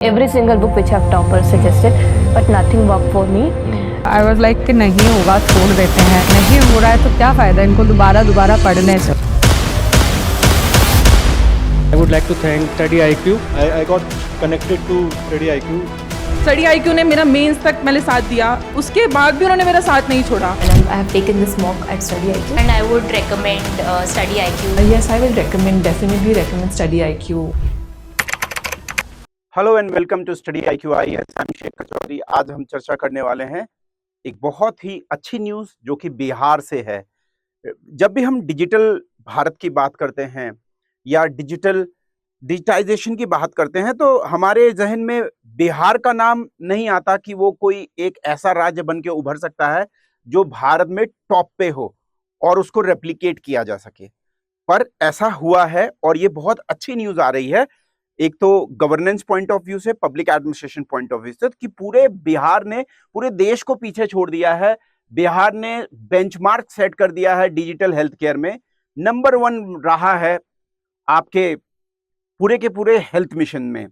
Every single book which have toppers suggested, but nothing worked for me. I was like कि नहीं होगा छोड़ देते हैं, नहीं हो रहा है तो क्या फ़ायदा इनको दोबारा पढ़ने से। I would like to thank Study IQ. I got connected to Study IQ. Study IQ ने मेरा मेंस तक मैंने साथ दिया, उसके बाद भी उन्होंने मेरा साथ नहीं छोड़ा। And I have taken this mock at Study IQ. And I would recommend Study IQ. Yes, I will definitely recommend Study IQ. Hello and welcome to study IQ IAS। I am Sheikh Kachori. आज हम चर्चा करने वाले हैं एक बहुत ही अच्छी news जो कि बिहार से है। जब भी हम डिजिटल भारत की बात करते हैं या डिजिटाइजेशन की बात करते हैं तो हमारे जहन में बिहार का नाम नहीं आता कि वो कोई एक ऐसा राज्य बन के उभर सकता है जो भारत में टॉप पे हो और उसको रेप्लिकेट किया जा सके। पर ऐसा हुआ है और ये बहुत अच्छी न्यूज़ आ रही है। एक तो गवर्नेंस पॉइंट ऑफ व्यू से, public administration point of view से, कि पूरे बिहार ने पूरे देश को पीछे छोड़ दिया है। बिहार ने बेंचमार्क सेट कर दिया है डिजिटल हेल्थ केयर में। नंबर 1 रहा है आपके पूरे के पूरे हेल्थ मिशन में।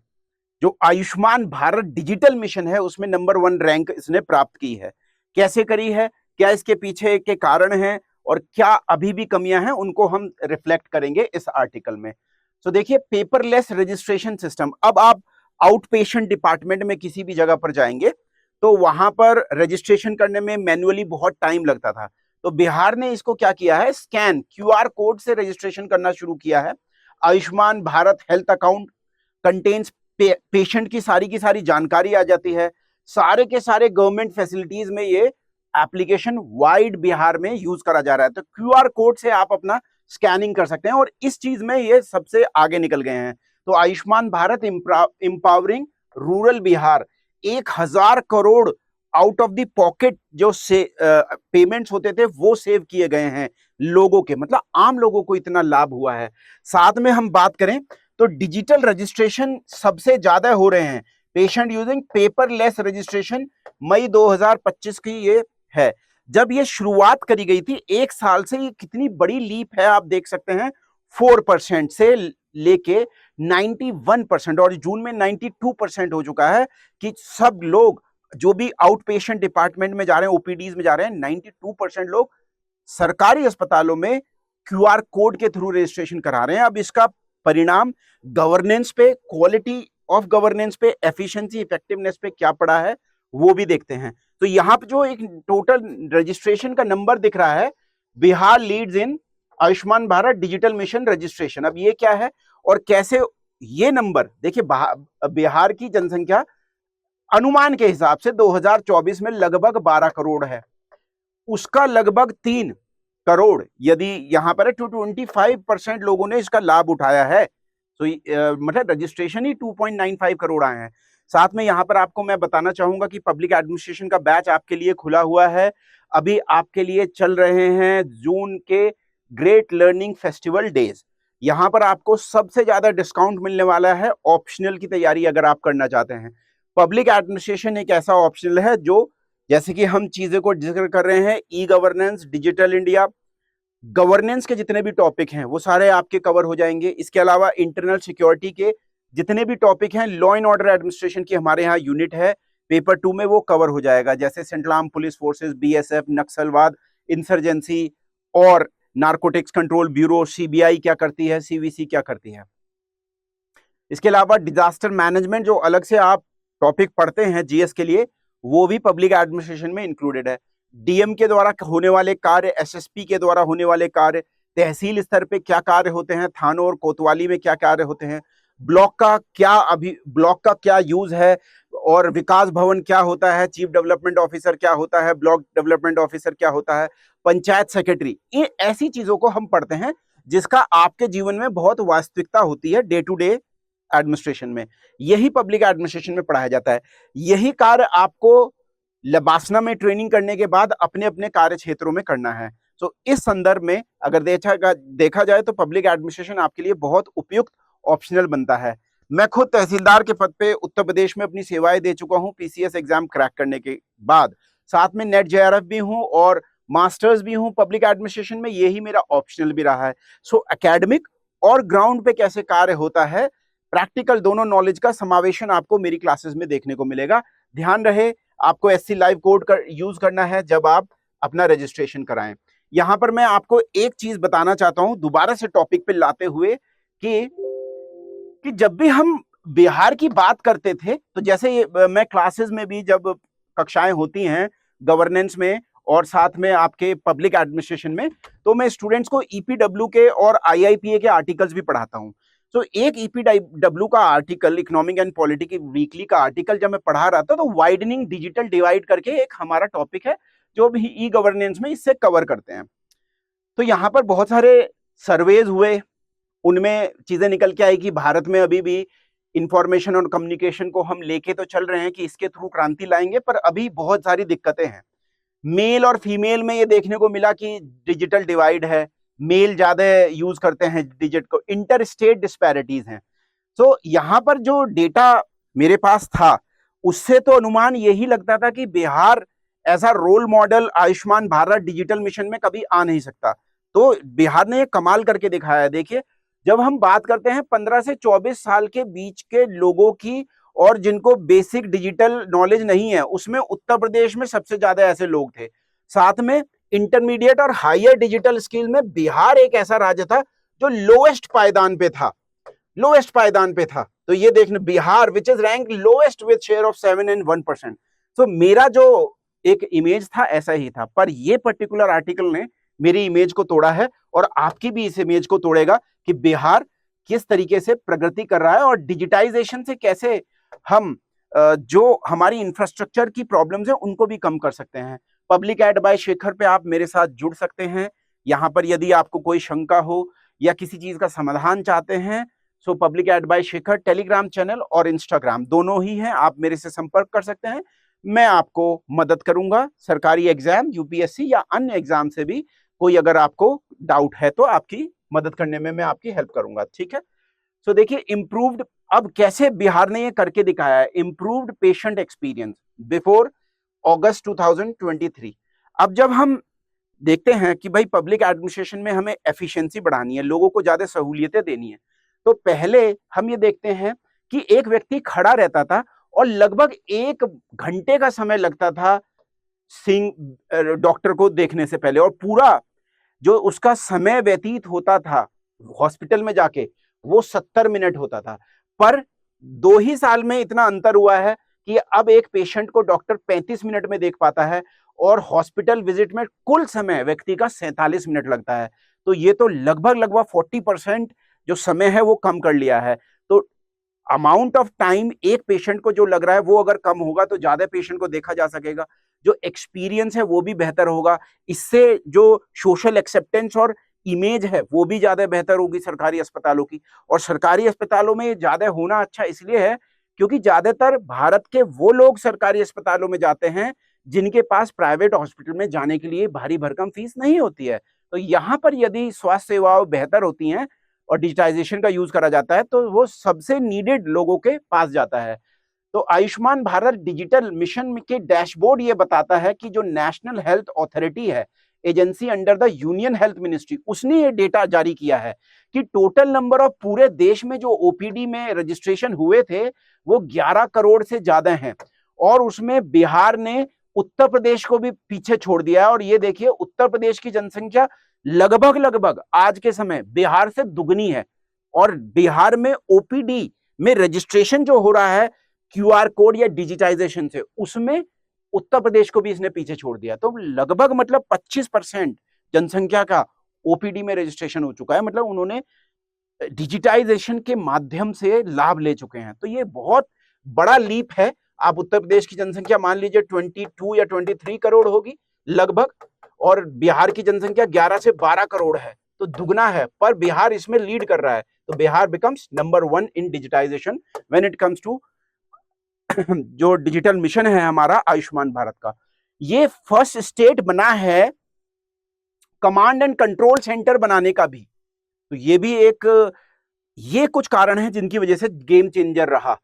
जो आयुष्मान भारत डिजिटल मिशन है उसमें नंबर 1 रैंक इसने प्राप्त की है। कैसे करी है, क्या इसके पीछे के कारण हैं और क्या अभी भी कमियां हैं, उनको हम रिफ्लेक्ट करेंगे इस आर्टिकल में। तो देखिए, पेपरलेस रजिस्ट्रेशन सिस्टम। अब आप आउट पेशेंट डिपार्टमेंट में किसी भी जगह पर जाएंगे तो वहां पर रजिस्ट्रेशन करने में मैन्युअली बहुत टाइम लगता था। तो बिहार ने इसको क्या किया है, स्कैन QR कोड से रजिस्ट्रेशन करना शुरू किया है। Ayushman Bharat health account contains patient की सारी जानकारी आ जाती है। सारे के सारे गवर्नमेंट फैसिलिटीज में ये एप्लीकेशन वाइड बिहार में यूज करा जा रहा है। तो QR कोड से आप अपना स्कैनिंग कर सकते हैं और इस चीज में ये सबसे आगे निकल गए हैं। तो Ayushman Bharat empowering rural Bihar, 1000 crore out of the pocket जो से पेमेंट्स होते थे वो सेव किए गए हैं लोगों के, मतलब आम लोगों को इतना लाभ हुआ है। साथ में हम बात करें तो डिजिटल रजिस्ट्रेशन सबसे ज्यादा हो रहे हैं। पेशेंट यूजिंग पेपरलेस रजिस्ट्रेशन मई 2025 की ये है। जब ये शुरुआत करी गई थी, 1 साल से ये कितनी बड़ी लीप है आप देख सकते हैं। 4% से लेके 91% और जून में 92% हो चुका है कि सब लोग जो भी आउट पेशेंट डिपार्टमेंट में जा रहे हैं, OPDs में जा रहे हैं, 92% लोग सरकारी अस्पतालों में QR कोड के थ्रू रजिस्ट्रेशन करा रहे हैं। अब इसका परिणाम गवर्नेंस पे, क्वालिटी ऑफ गवर्नेंस पे, एफिशिएंसी, इफेक्टिवनेस पे क्या पड़ा है वो भी देखते हैं। तो यहाँ पे जो एक टोटल रजिस्ट्रेशन का नंबर दिख रहा है, Bihar leads in Ayushman Bharat digital mission registration. अब ये क्या है और कैसे ये नंबर देखिए, बिहार की जनसंख्या अनुमान के हिसाब से 2024 में लगभग 12 करोड़ है। उसका लगभग 3 करोड़ यदि यहाँ पर 25% लोगों ने इसका लाभ उठाया है, तो मतलब रजिस्ट्रेशन ही 2.95 करोड़ आए हैं। साथ में यहाँ पर आपको मैं बताना चाहूंगा कि पब्लिक एडमिनिस्ट्रेशन का बैच आपके लिए खुला हुआ है। अभी आपके लिए चल रहे हैं जून के ग्रेट लर्निंग फेस्टिवल डेज। यहाँ पर आपको सबसे ज्यादा डिस्काउंट मिलने वाला है ऑप्शनल की तैयारी अगर आप करना चाहते हैं। पब्लिक एडमिनिस्ट्रेशन एक ऐसा ऑप्शनल है जो, जैसे कि हम चीजें को जिक्र कर रहे हैं, e governance, digital India, governance के जितने भी टॉपिक हैं वो सारे आपके कवर हो जाएंगे। इसके अलावा इंटरनल सिक्योरिटी के जितने भी टॉपिक हैं, लॉ एंड ऑर्डर एडमिनिस्ट्रेशन की हमारे यहाँ यूनिट है, पेपर 2 में वो कवर हो जाएगा। जैसे central arm police forces, BSF, नक्सलवाद, इंसर्जेंसी और नारकोटिक्स कंट्रोल ब्यूरो, CBI क्या करती है, CVC क्या करती है। इसके अलावा डिजास्टर मैनेजमेंट जो अलग से आप टॉपिक पढ़ते हैं GS के लिए, वो भी पब्लिक एडमिनिस्ट्रेशन में इंक्लूडेड है। DM के द्वारा होने वाले कार्य, SSP के द्वारा होने वाले कार्य, तहसील स्तर पे क्या कार्य होते हैं, थानों और कोतवाली में क्या कार्य होते हैं, ब्लॉक का क्या यूज है और विकास भवन क्या होता है, चीफ डेवलपमेंट ऑफिसर क्या होता है, ब्लॉक डेवलपमेंट ऑफिसर क्या होता है, पंचायत सेक्रेटरी, ये ऐसी चीजों को हम पढ़ते हैं जिसका आपके जीवन में बहुत वास्तविकता होती है डे टू डे एडमिनिस्ट्रेशन में। यही पब्लिक एडमिनिस्ट्रेशन में पढ़ाया जाता है। यही कार्य आपको लबासना में ट्रेनिंग करने के बाद अपने अपने कार्य क्षेत्रों में करना है। तो इस संदर्भ में अगर देखा जाए तो पब्लिक एडमिनिस्ट्रेशन आपके लिए बहुत उपयुक्त ऑप्शनल बनता है। मैं खुद तहसीलदार के पद पे उत्तर प्रदेश में अपनी सेवाएं दे चुका हूं PCS एग्जाम क्रैक करने के बाद। साथ में नेट JRF भी हूं और मास्टर्स भी हूं पब्लिक एडमिनिस्ट्रेशन में, यही मेरा ऑप्शनल भी रहा है। सो एकेडमिक और ग्राउंड पे कैसे कार्य होता है प्रैक्टिकल दोनों नॉलेज का समावेशन आपको मेरी क्लासेस में देखने को मिलेगा। ध्यान रहे, आपको SC लाइव कोड यूज करना है जब आप अपना रजिस्ट्रेशन कराएं। यहां पर मैं आपको एक चीज बताना चाहता हूं दोबारा से टॉपिक पे लाते हुए कि जब भी हम बिहार की बात करते थे, तो जैसे मैं क्लासेस में भी जब कक्षाएं होती हैं गवर्नेंस में और साथ में आपके पब्लिक एडमिनिस्ट्रेशन में, तो मैं स्टूडेंट्स को EPW के और IIPA के आर्टिकल्स भी पढ़ाता हूं। तो एक EPW का article, economic and political weekly का आर्टिकल जब मैं पढ़ा रहा था, तो वाइडनिंग डिजिटल डिवाइड करके एक हमारा टॉपिक है जो भी ई गवर्नेंस में इससे कवर करते हैं। तो यहाँ पर बहुत सारे सर्वेज हुए, उनमें चीजें निकल के आई कि भारत में अभी भी इंफॉर्मेशन और कम्युनिकेशन को हम लेके तो चल रहे हैं कि इसके थ्रू क्रांति लाएंगे, पर अभी बहुत सारी दिक्कतें हैं। मेल और फीमेल में ये देखने को मिला कि डिजिटल डिवाइड है, मेल ज्यादा यूज करते हैं डिजिट को, इंटर स्टेट डिस्पैरिटीज हैं। तो यहाँ पर जो डेटा मेरे पास था उससे तो अनुमान यही लगता था कि बिहार ऐसा role model Ayushman Bharat digital mission में कभी आ नहीं सकता। तो बिहार ने ये कमाल करके दिखाया है। देखिए, जब हम बात करते हैं 15 से 24 साल के बीच के लोगों की और जिनको बेसिक डिजिटल नॉलेज नहीं है, उसमें उत्तर प्रदेश में सबसे ज्यादा ऐसे लोग थे। साथ में इंटरमीडिएट और हायर डिजिटल स्किल में बिहार एक ऐसा राज्य था जो लोएस्ट पायदान पे था, लोएस्ट पायदान पे था। तो ये देखना, Bihar which is rank lowest with share of 7 and 1%। तो मेरा जो एक इमेज था ऐसा ही था, पर ये पर्टिकुलर आर्टिकल ने मेरी इमेज को तोड़ा है और आपकी भी इस इमेज को तोड़ेगा कि बिहार किस तरीके से प्रगति कर रहा है और डिजिटाइजेशन से कैसे हम जो हमारी इंफ्रास्ट्रक्चर की प्रॉब्लम्स हैं उनको भी कम कर सकते हैं। पब्लिक एड बाय शेखर पे आप मेरे साथ जुड़ सकते हैं। यहाँ पर यदि आपको कोई शंका हो या किसी चीज का समाधान चाहते हैं, so public aid by Shekhar Telegram channel और इंस्टाग्राम दोनों ही हैं, आप मेरे से संपर्क कर सकते हैं। मैं आपको मदद करूंगा। सरकारी एग्जाम, UPSC या अन्य एग्जाम से भी कोई अगर आपको डाउट है तो आपकी मदद करने में मैं आपकी हेल्प करूंगा, ठीक है। सो देखिए, इम्प्रूव्ड, अब कैसे बिहार ने ये करके दिखाया है, इम्प्रूव्ड पेशेंट एक्सपीरियंस बिफोर अगस्त 2023। अब जब हम देखते हैं कि भाई पब्लिक एडमिनिस्ट्रेशन में हमें एफिशिएंसी बढ़ानी है, लोगों को ज्यादा सहूलियतें देनी है, तो पहले हम ये देखते हैं कि एक व्यक्ति खड़ा रहता था और लगभग 1 घंटे का समय लगता था डॉक्टर को देखने से पहले, और पूरा जो उसका समय व्यतीत होता था हॉस्पिटल में जाके वो 70 मिनट होता था। पर 2 ही साल में इतना अंतर हुआ है कि अब एक पेशेंट को डॉक्टर 35 मिनट में देख पाता है और हॉस्पिटल विजिट में कुल समय व्यक्ति का 47 मिनट लगता है। तो ये तो लगभग 40% जो समय है वो कम कर लिया है। तो अमाउंट ऑफ टाइम एक पेशेंट को जो लग रहा है वो अगर कम होगा तो ज्यादा पेशेंट को देखा जा सकेगा, जो एक्सपीरियंस है वो भी बेहतर होगा। इससे जो सोशल एक्सेप्टेंस और इमेज है वो भी ज्यादा बेहतर होगी सरकारी अस्पतालों की। और सरकारी अस्पतालों में ज्यादा होना अच्छा इसलिए है क्योंकि ज्यादातर भारत के वो लोग सरकारी अस्पतालों में जाते हैं जिनके पास प्राइवेट हॉस्पिटल में जाने के लिए भारी भरकम फीस नहीं होती है। तो यहाँ पर यदि स्वास्थ्य सेवाएं बेहतर होती हैं और डिजिटाइजेशन का यूज करा जाता है तो वो सबसे नीडेड लोगों के पास जाता है। तो आयुष्मान भारत डिजिटल मिशन के डैशबोर्ड ये बताता है कि जो नेशनल हेल्थ अथॉरिटी है, agency under the union health ministry, उसने ये डेटा जारी किया है कि टोटल नंबर ऑफ पूरे देश में जो ओपीडी में रजिस्ट्रेशन हुए थे वो 11 करोड़ से ज्यादा हैं, और उसमें बिहार ने उत्तर प्रदेश को भी पीछे छोड़ दिया है। और ये देखिए, उत्तर प्रदेश की जनसंख्या लगभग आज के समय बिहार से दुगनी है, और बिहार में ओपीडी में रजिस्ट्रेशन जो हो रहा है QR कोड या डिजिटाइजेशन से, उसमें उत्तर प्रदेश को भी इसने पीछे छोड़ दिया। तो लगभग 25% जनसंख्या का ओपीडी में रजिस्ट्रेशन हो चुका है, मतलब उन्होंने डिजिटाइजेशन के माध्यम से लाभ ले चुके हैं। तो ये बहुत बड़ा लीप है। आप उत्तर प्रदेश की जनसंख्या मान लीजिए 22 या 23 करोड़ होगी लगभग, और बिहार की जनसंख्या 11 से 12 करोड़ है, तो दुगना है, पर बिहार इसमें लीड कर रहा है। तो Bihar becomes number 1 in digitization when it comes to जो डिजिटल मिशन है हमारा आयुष्मान भारत का। ये फर्स्ट स्टेट बना है कमांड एंड कंट्रोल सेंटर बनाने का भी। तो ये भी ये कुछ कारण है जिनकी वजह से गेम चेंजर रहा।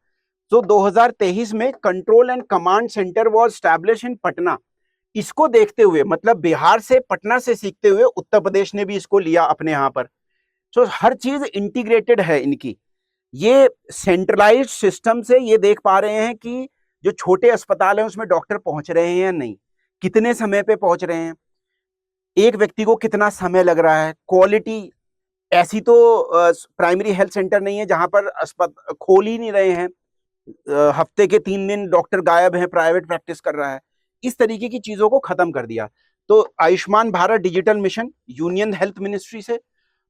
तो 2023 में control and command centre was establish in Patna. इसको देखते हुए, मतलब बिहार से, पटना से सीखते हुए उत्तर प्रदेश ने भी इसको लिया अपने यहां पर। तो हर चीज इंटीग्रेटेड है इनकी। ये सेंट्रलाइज्ड सिस्टम से ये देख पा रहे हैं कि जो छोटे अस्पताल हैं उसमें डॉक्टर पहुंच रहे हैं या नहीं, कितने समय पे पहुंच रहे हैं, एक व्यक्ति को कितना समय लग रहा है, क्वालिटी। ऐसी तो प्राइमरी हेल्थ सेंटर नहीं है जहां पर अस्पताल खोल ही नहीं रहे हैं, हफ्ते के 3 दिन डॉक्टर गायब हैं, प्राइवेट प्रैक्टिस कर रहा है। इस तरीके की चीजों को खत्म कर दिया। तो Ayushman Bharat digital mission union health ministry से,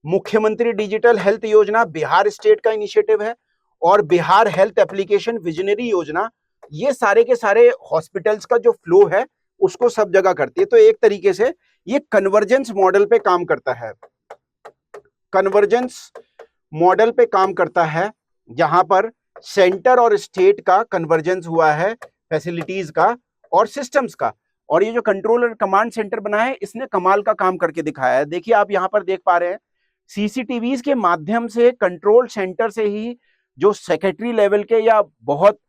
मुख्यमंत्री डिजिटल हेल्थ योजना बिहार स्टेट का इनिशिएटिव है, और बिहार हेल्थ एप्लीकेशन विजनरी योजना, ये सारे के सारे हॉस्पिटल्स का जो फ्लो है उसको सब जगह करती है। तो एक तरीके से ये कन्वर्जेंस मॉडल पे काम करता है, कन्वर्जेंस मॉडल पे काम करता है, जहां पर सेंटर और स्टेट का कन्वर्जेंस हुआ है, फैसिलिटीज का और सिस्टम्स का। और ये जो कंट्रोल और कमांड सेंटर बना है, इसने कमाल का काम करके दिखाया है। देखिए आप यहां पर देख पा रहे हैं, सीसीटीवीज के माध्यम से कंट्रोल सेंटर से ही जो सेक्रेटरी लेवल के या बहुत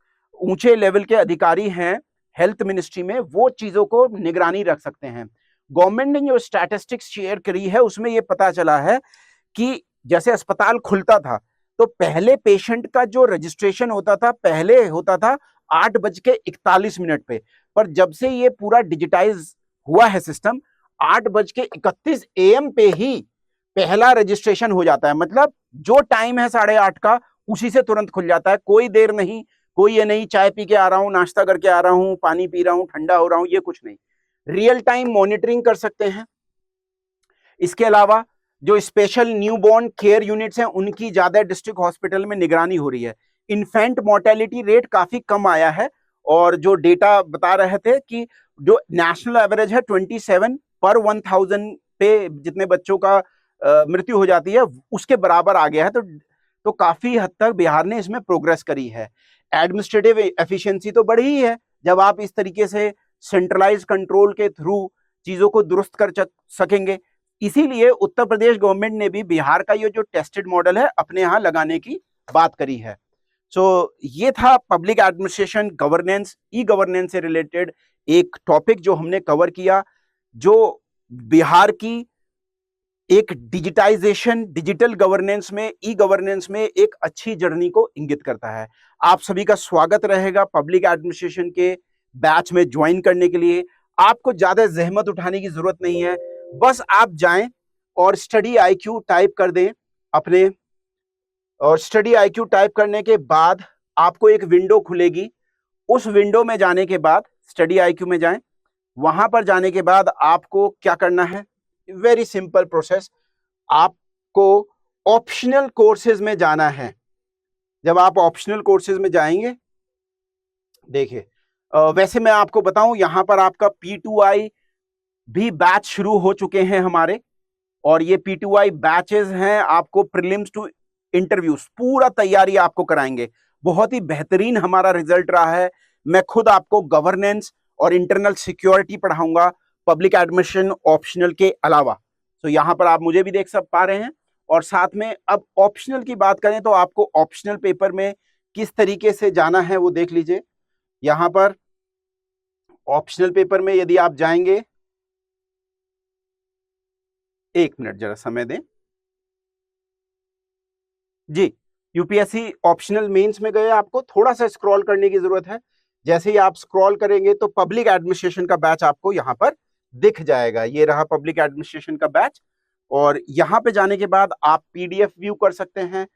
ऊंचे लेवल के अधिकारी हैं हेल्थ मिनिस्ट्री में, वो चीजों को निगरानी रख सकते हैं। गवर्नमेंट ने जो स्टैटिस्टिक्स शेयर करी है उसमें ये पता चला है कि जैसे अस्पताल खुलता था तो पहले पेशेंट का जो रजिस्ट्रेशन होता था, पहले होता था 8:41 पे, पर जब से ये पूरा डिजिटाइज हुआ है सिस्टम, 8:31 AM पे ही पहला रजिस्ट्रेशन हो जाता है। मतलब जो टाइम है 8:30 का, उसी से तुरंत खुल जाता है। कोई देर नहीं, कोई ये नहीं चाय पी के आ रहा हूं, नाश्ता करके आ रहा हूं, पानी पी रहा हूं, ठंडा हो रहा हूं, ये कुछ नहीं। रियल टाइम मॉनिटरिंग कर सकते हैं। इसके अलावा जो स्पेशल न्यूबॉर्न केयर यूनिट्स हैं उनकी ज्यादा डिस्ट्रिक्ट हॉस्पिटल में निगरानी हो रही है। इन्फेंट मोर्टेलिटी रेट काफी कम आया है, और जो डेटा बता रहे थे कि जो नेशनल एवरेज है 27 पर 1000 पे जितने बच्चों का मृत्यु हो जाती है, उसके बराबर आ गया है। तो काफी हद तक बिहार ने इसमें प्रोग्रेस करी है। एडमिनिस्ट्रेटिव एफिशिएंसी तो बढ़ी ही है जब आप इस तरीके से सेंट्रलाइज कंट्रोल के थ्रू चीजों को दुरुस्त कर सकेंगे। इसीलिए उत्तर प्रदेश गवर्नमेंट ने भी बिहार का ये जो टेस्टेड मॉडल है अपने यहाँ लगाने की बात करी है। ये था public administration governance, e governance से रिलेटेड एक टॉपिक जो हमने कवर किया, जो बिहार की एक डिजिटाइजेशन, डिजिटल गवर्नेंस में, ई गवर्नेंस में एक अच्छी जर्नी को इंगित करता है। आप सभी का स्वागत रहेगा पब्लिक एडमिनिस्ट्रेशन के बैच में ज्वाइन करने के लिए। आपको ज्यादा जहमत उठाने की जरूरत नहीं है, बस आप जाएं और स्टडी IQ टाइप कर दें अपने, और स्टडी IQ टाइप करने के बाद आपको एक विंडो खुलेगी। उस विंडो में जाने के बाद स्टडी IQ में जाएं। वहां पर जाने के बाद आपको क्या करना है, वेरी सिंपल प्रोसेस, आपको ऑप्शनल कोर्सेज में जाना है। जब आप ऑप्शनल कोर्सेज में जाएंगे, देखिए वैसे मैं आपको बताऊं, यहां पर आपका P2I भी बैच शुरू हो चुके हैं हमारे, और ये P2I बैचेस हैं आपको प्रीलिम्स टू इंटरव्यूज, पूरा तैयारी आपको कराएंगे। बहुत ही बेहतरीन हमारा रिजल्ट रहा है। मैं खुद आपको गवर्नेंस और इंटरनल सिक्योरिटी पढ़ाऊंगा पब्लिक एडमिनिस्ट्रेशन ऑप्शनल के अलावा। तो यहाँ पर आप मुझे भी देख सब पा रहे हैं। और साथ में अब ऑप्शनल की बात करें तो आपको ऑप्शनल पेपर में किस तरीके से जाना है वो देख लीजिए। यहाँ पर ऑप्शनल पेपर में यदि आप जाएंगे, 1 मिनट जरा समय दें जी। यूपीएससी ऑप्शनल मेंस में गए, आपको थोड़ा सा स्क्रॉल करने की जरूरत है। जैसे ही आप स्क्रॉल करेंगे तो पब्लिक एडमिनिस्ट्रेशन का बैच आपको यहाँ पर दिख जाएगा। ये रहा पब्लिक एडमिनिस्ट्रेशन का बैच, और यहाँ पे जाने के बाद आप PDF व्यू कर सकते हैं,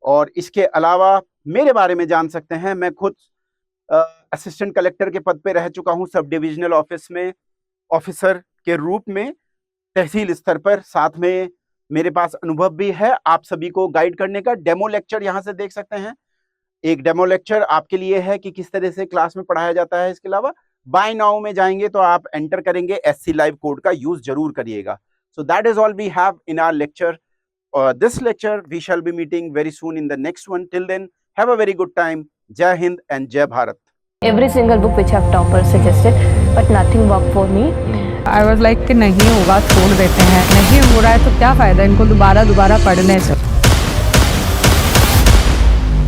और इसके अलावा मेरे बारे में जान सकते हैं। मैं खुद असिस्टेंट कलेक्टर के पद पे रह चुका हूँ, सब डिविजनल ऑफिस में ऑफिसर के रूप में तहसील स्तर पर। साथ में मेरे पास अनुभव भी है आप सभी को गाइड करने का। डेमो लेक्चर यहाँ से देख सकते हैं, एक डेमो लेक्चर आपके लिए है कि किस तरह से क्लास में पढ़ाया जाता है। इसके अलावा बाय नाउ में जाएंगे तो आप एंटर करेंगे, SC लाइव कोड का यूज जरूर करिएगा। So that is all we have in our lecture, this lecture. We shall be meeting very soon in the next one. Till then have a very good time. Jai Hind and Jai Bharat. Every single book which have toppers suggested, but nothing worked for me. I was like कि नहीं होगा छोड़ देते हैं, नहीं हो रहा है तो क्या फ़ायदा इनको दोबारा पढ़ने से।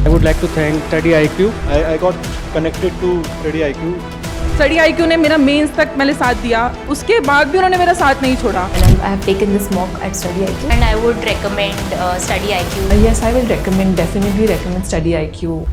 I would like to thank Study IQ. I got connected to Study IQ. Study IQ ने मेरा मेंस तक मैंने साथ दिया, उसके बाद भी उन्होंने मेरा साथ नहीं छोड़ा। And I have taken this mock at Study IQ and I would recommend Study IQ. Yes, I will recommend, definitely recommend Study IQ.